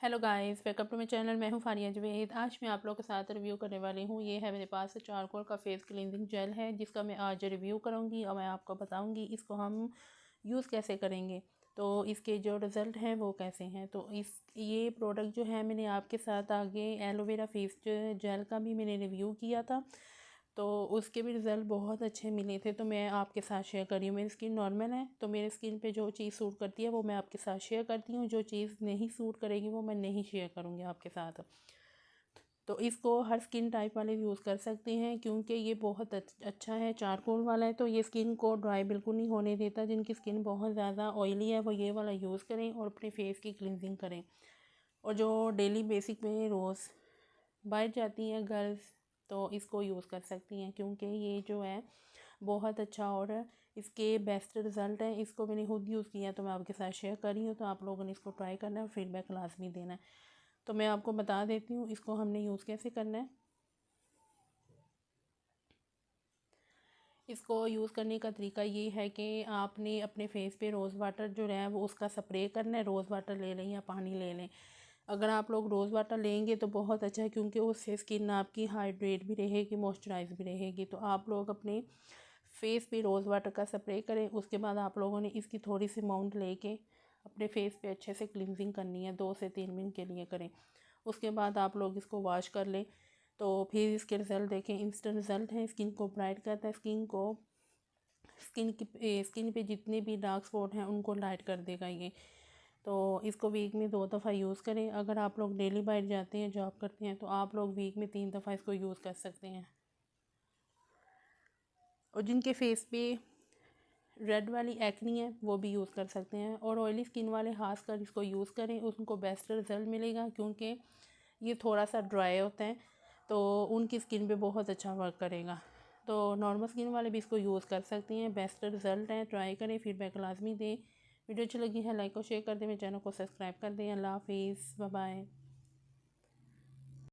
Hello guys, welcome to my channel. मैं हूं फारिया जवेद। आज मैं आप लोगों के साथ रिव्यू करने वाली हूं। ये है मेरे पास चारकोल का फेस क्लींजिंग जेल है, जिसका मैं आज रिव्यू करूंगी और मैं आपको बताऊंगी इसको हम यूज़ कैसे करेंगे, तो इसके जो रिज़ल्ट हैं वो कैसे हैं। तो ये प्रोडक्ट जो है मैंने आपके साथ आगे एलोवेरा फेस जेल का भी मैंने रिव्यू किया था, तो उसके भी रिज़ल्ट बहुत अच्छे मिले थे। तो मैं आपके साथ शेयर कर रही हूँ। मेरी स्किन नॉर्मल है, तो मेरी स्किन पे जो चीज़ सूट करती है वो मैं आपके साथ शेयर करती हूँ। जो चीज़ नहीं सूट करेगी वो मैं नहीं शेयर करूँगी आपके साथ। तो इसको हर स्किन टाइप वाले यूज़ कर सकते हैं, क्योंकि ये बहुत अच्छा है। चारकोल वाला है तो ये स्किन को ड्राई बिल्कुल नहीं होने देता। जिनकी स्किन बहुत ज़्यादा ऑयली है वो ये वाला यूज़ करें और अपने फेस की क्लिनजिंग करें। और जो डेली बेसिक में रोज़ बाहर जाती हैं गर्ल्स, तो इसको यूज़ कर सकती हैं, क्योंकि ये जो है बहुत अच्छा और इसके बेस्ट रिज़ल्ट हैं। इसको मैंने खुद यूज़ किया तो मैं आपके साथ शेयर कर रही हूँ। तो आप लोगों ने इसको ट्राई करना है और फीडबैक लाजमी देना है। तो मैं आपको बता देती हूँ इसको हमने यूज़ कैसे करना है। इसको यूज़ करने का तरीका ये है कि आपने अपने फेस पे रोज़ वाटर जो है वो उसका स्प्रे करना है। रोज़ वाटर ले लें या पानी ले लें। अगर आप लोग रोज़ वाटर लेंगे तो बहुत अच्छा है, क्योंकि उससे स्किन आपकी हाइड्रेट भी रहेगी, मॉइस्चराइज भी रहेगी। तो आप लोग अपने फेस पे रोज़ वाटर का स्प्रे करें। उसके बाद आप लोगों ने इसकी थोड़ी सी अमाउंट लेके अपने फेस पे अच्छे से क्लिनजिंग करनी है। 2 से 3 मिनट के लिए करें। उसके बाद आप लोग इसको वॉश कर लें, तो फिर इसके रिज़ल्ट देखें। इंस्टेंट रिज़ल्ट है, स्किन को ब्राइट करता है, स्किन पे जितने भी डार्क स्पॉट हैं उनको लाइट कर देगा ये। तो इसको वीक में 2 दफ़ा यूज़ करें। अगर आप लोग डेली बाहर जाते हैं, जॉब करते हैं, तो आप लोग वीक में 3 दफ़ा इसको यूज़ कर सकते हैं। और जिनके फेस पे रेड वाली एक्नी है वो भी यूज़ कर सकते हैं। और ऑयली स्किन वाले खास कर इसको यूज़ करें, उनको बेस्ट रिज़ल्ट मिलेगा, क्योंकि ये थोड़ा सा ड्राई होता है तो उनकी स्किन पे बहुत अच्छा वर्क करेगा। तो नॉर्मल स्किन वाले भी इसको यूज़ कर सकते हैं। बेस्ट रिज़ल्ट है, ट्राई करें, फीडबैक लाजमी दें। वीडियो अच्छी लगी है लाइक और शेयर कर दें, मेरे चैनल को सब्सक्राइब कर दें। अल्लाह हाफिज़, बाय बाय।